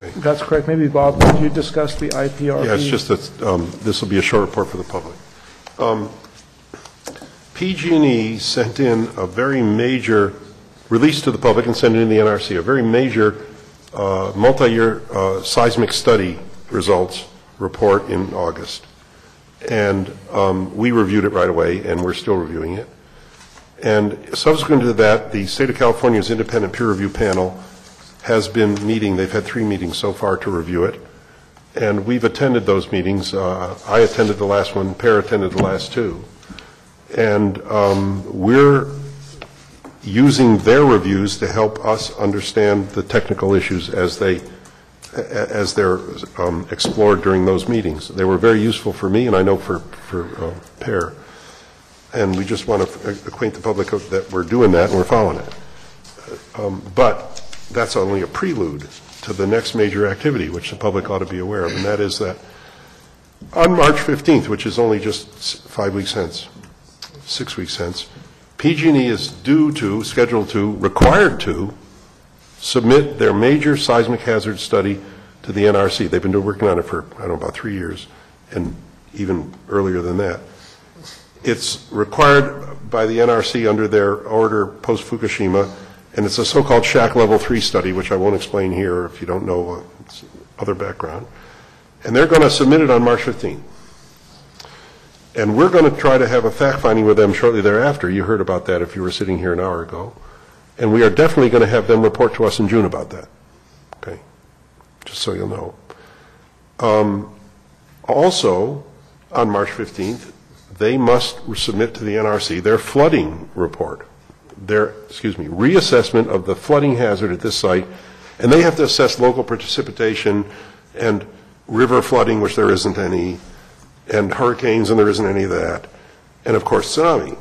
That's correct. Maybe, Bob, could you discuss the IPRP? Yeah, it's just that this will be a short report for the public. PG&E sent in a very major release to the public and sent it in the NRC, a very major multi-year seismic study results report in August. And we reviewed it right away, and we're still reviewing it. And subsequent to that, the State of California's independent peer review panel has been meeting. They've had 3 meetings so far to review it. And we've attended those meetings. I attended the last one. Per attended the last 2. And we're using their reviews to help us understand the technical issues as they're explored during those meetings. They were very useful for me, and I know for Per. And we just want to acquaint the public that we're doing that and we're following it. But that's only a prelude to the next major activity, which the public ought to be aware of, and that is that on March 15th, which is only just 5 weeks hence, 6 weeks hence, PG&E is scheduled to, required to, submit their major seismic hazard study to the NRC. They've been working on it for, I don't know, about 3 years, and even earlier than that. It's required by the NRC under their order post-Fukushima, and it's a so-called SHAC Level 3 study, which I won't explain here if you don't know other background. And they're going to submit it on March 15th. And we're going to try to have a fact-finding with them shortly thereafter. You heard about that if you were sitting here an hour ago. And we are definitely going to have them report to us in June about that. Okay? Just so you'll know. Also, on March 15th, they must submit to the NRC their flooding report, their reassessment of the flooding hazard at this site, and they have to assess local precipitation and river flooding, which there isn't any, and hurricanes, and there isn't any of that, and of course tsunami,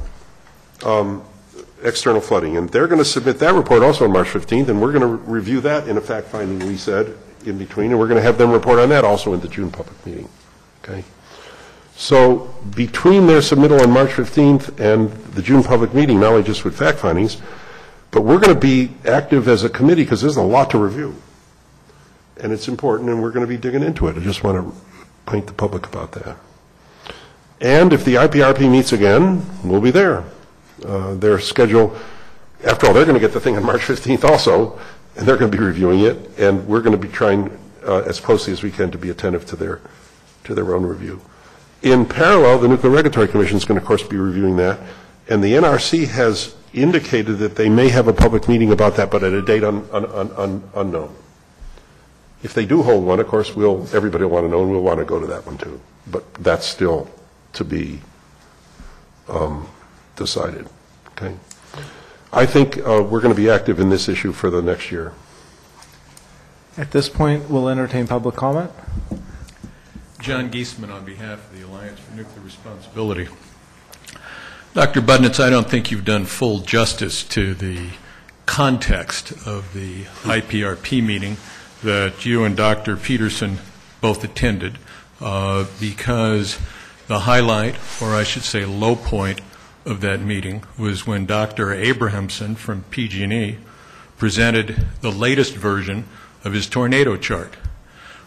external flooding. And they're going to submit that report also on March 15th, and we're going to review that in a fact-finding, we said, in between, and we're going to have them report on that also in the June public meeting. Okay? So between their submittal on March 15th and the June public meeting, not only just with fact findings, but we're going to be active as a committee because there's a lot to review. And it's important, and we're going to be digging into it. I just want to acquaint the public about that. And if the IPRP meets again, we'll be there. Their schedule, after all, they're going to get the thing on March 15th also, and they're going to be reviewing it, and we're going to be trying as closely as we can to be attentive to their own review. In parallel, the Nuclear Regulatory Commission is going to, of course, be reviewing that, and the NRC has indicated that they may have a public meeting about that, but at a date unknown. If they do hold one, of course, everybody will want to know, and we'll want to go to that one too. But that's still to be decided. Okay. I think we're going to be active in this issue for the next year. At this point, we'll entertain public comment. John Geesman on behalf of the Alliance for Nuclear Responsibility. Dr. Budnitz, I don't think you've done full justice to the context of the IPRP meeting that you and Dr. Peterson both attended, because the highlight, or I should say low point, of that meeting was when Dr. Abrahamson from PG&E presented the latest version of his tornado chart.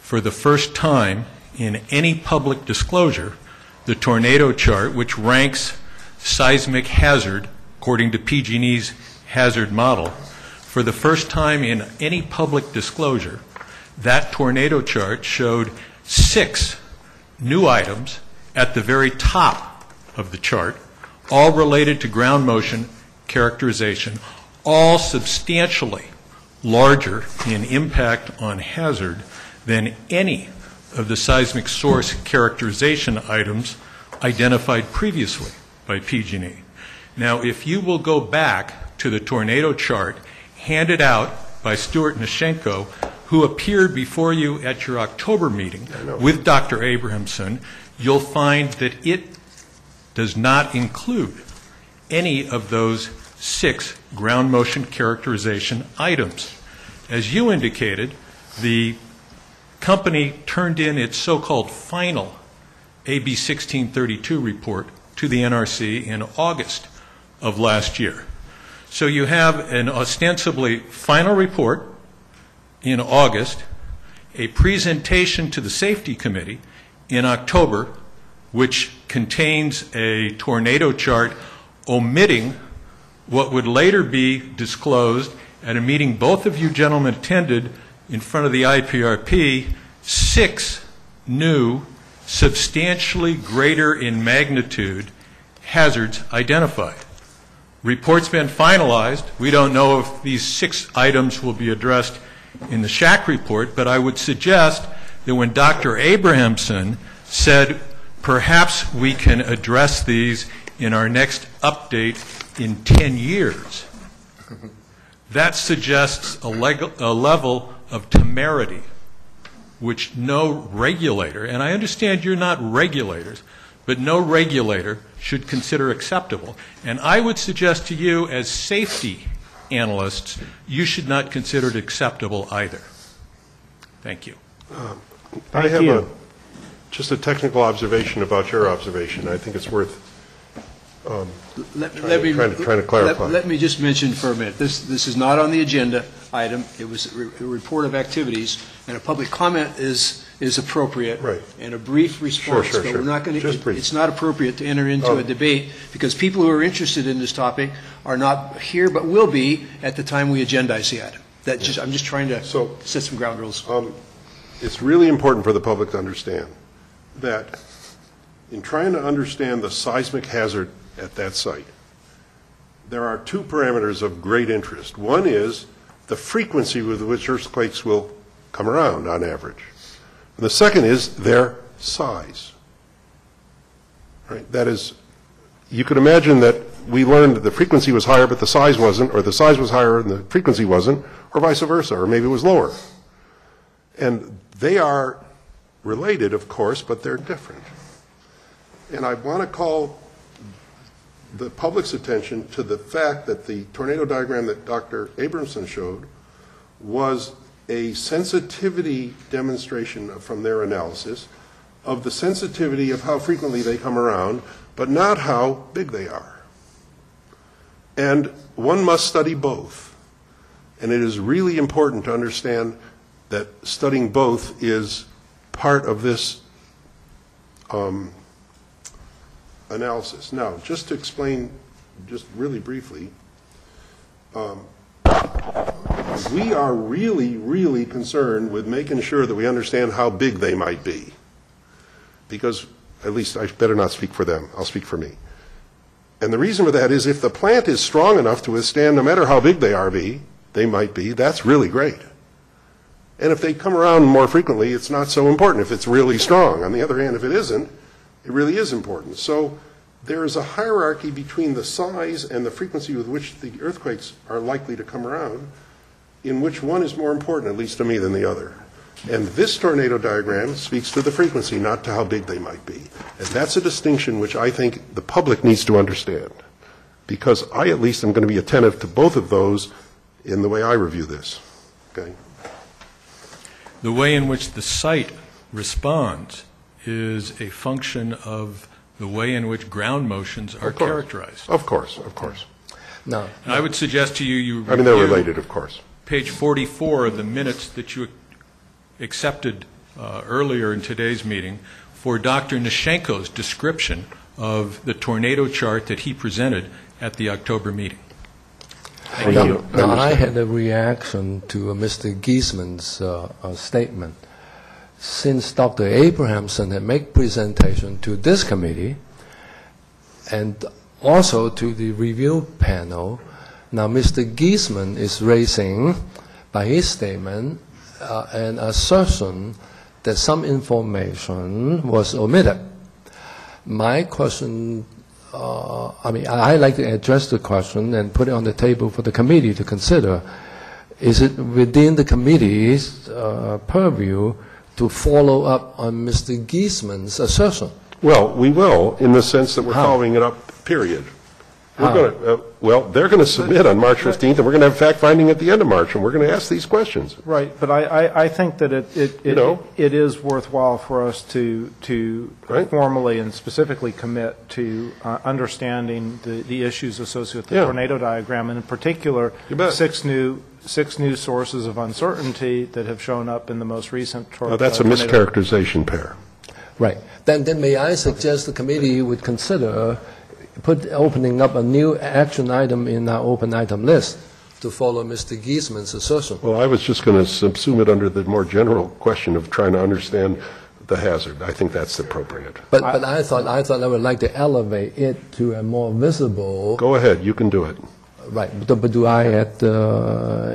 For the first time in any public disclosure, the tornado chart, which ranks seismic hazard according to PG&E's hazard model, for the first time in any public disclosure, that tornado chart showed 6 new items at the very top of the chart, all related to ground motion characterization, all substantially larger in impact on hazard than any of the seismic source characterization items identified previously by PG&E. Now, if you will go back to the tornado chart handed out by Stuart Nishenko, who appeared before you at your October meeting with Dr. Abrahamson, you'll find that it does not include any of those 6 ground motion characterization items. As you indicated, the company turned in its so-called final AB 1632 report to the NRC in August of last year. So you have an ostensibly final report in August. a presentation to the Safety Committee in October, which contains a tornado chart omitting what would later be disclosed at a meeting both of you gentlemen attended in front of the IPRP, 6 new, substantially greater in magnitude hazards identified. Report's been finalized. We don't know if these 6 items will be addressed in the SHAC report, but I would suggest that when Dr. Abrahamson said perhaps we can address these in our next update in 10 years, that suggests a level of temerity which no regulator, and I understand you're not regulators, but no regulator should consider acceptable. And I would suggest to you, as safety analysts, you should not consider it acceptable either. Thank you. I have just a technical observation about your observation. I think it's worth trying to clarify. Let me just mention for a minute, this is not on the agenda item. It was a report of activities, and a public comment is appropriate. Right. And a brief response. Sure. But we're not going to. It's not appropriate to enter into a debate because people who are interested in this topic are not here, but will be at the time we agendize the item. I'm just trying to set some ground rules. It's really important for the public to understand that in trying to understand the seismic hazard at that site, there are 2 parameters of great interest. One is the frequency with which earthquakes will come around on average. And the second is their size. Right? That is, you could imagine that we learned that the frequency was higher but the size wasn't, or the size was higher and the frequency wasn't, or vice versa, or maybe it was lower. And they are related, of course, but they're different. And I want to call the public's attention to the fact that the tornado diagram that Dr. Abramson showed was a sensitivity demonstration from their analysis of the sensitivity of how frequently they come around, but not how big they are. And one must study both. And it is really important to understand that studying both is part of this analysis. Now, just to explain, just really briefly, we are really, really concerned with making sure that we understand how big they might be. Because, at least I better not speak for them, I'll speak for me. And the reason for that is if the plant is strong enough to withstand, no matter how big they might be, that's really great. And if they come around more frequently, it's not so important if it's really strong. On the other hand, if it isn't, it really is important. So there is a hierarchy between the size and the frequency with which the earthquakes are likely to come around, in which one is more important, at least to me, than the other. And this tornado diagram speaks to the frequency, not to how big they might be. And that's a distinction which I think the public needs to understand, because I at least am going to be attentive to both of those in the way I review this. Okay? The way in which the site responds is a function of the way in which ground motions are characterized. Of course. No. And I would suggest to you I mean, they're related, of course. Page 44 of the minutes that you accepted earlier in today's meeting for Dr. Nishenko's description of the tornado chart that he presented at the October meeting. Thank you. Now, I had a reaction to Mr. Geesman's statement. Since Dr. Abrahamson had made presentation to this committee and also to the review panel, now Mr. Geesman is raising, by his statement, an assertion that some information was omitted. My question, I'd like to address the question and put it on the table for the committee to consider. Is it within the committee's purview to follow up on Mr. Geesman's assertion? Well, we will, in the sense that we're following it up, period. We're going to, well, they're going to submit on March 15th, and we're going to have fact-finding at the end of March, and we're going to ask these questions. Right, but I think that it is worthwhile for us to Right. formally and specifically commit to understanding the issues associated with the Yeah. tornado diagram, and in particular, You bet. six new sources of uncertainty that have shown up in the most recent Now, that's a tornado. mischaracterization, Per. Right. Then may I suggest the committee would consider opening up a new action item in our open item list to follow Mr. Geesman's assertion. Well, I was just going to subsume it under the more general question of trying to understand the hazard. I think that's appropriate. But I thought I would like to elevate it to a more visible. Go ahead, you can do it. Right. But do I add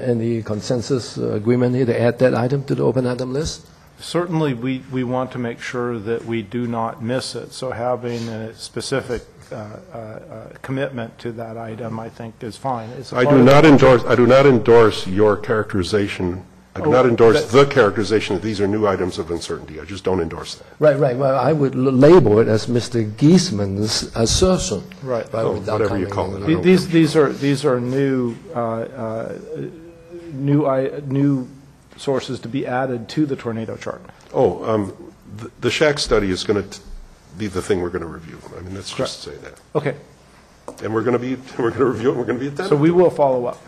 any consensus agreement here to add that item to the open item list? Certainly, we want to make sure that we do not miss it, so having a specific commitment to that item, I think, is fine. It's a I part do of not endorse your characterization. I do not endorse the characterization that these are new items of uncertainty. I just don't endorse that. Right. Well, I would label it as Mr. Geesman's assertion. Right. Without Whatever you commenting call it. on These are new sources to be added to the tornado chart. The shack study is going to be the thing we're going to review. Let's just say that. Okay, And we're going to review it, and we're going to be at that. so we will follow up.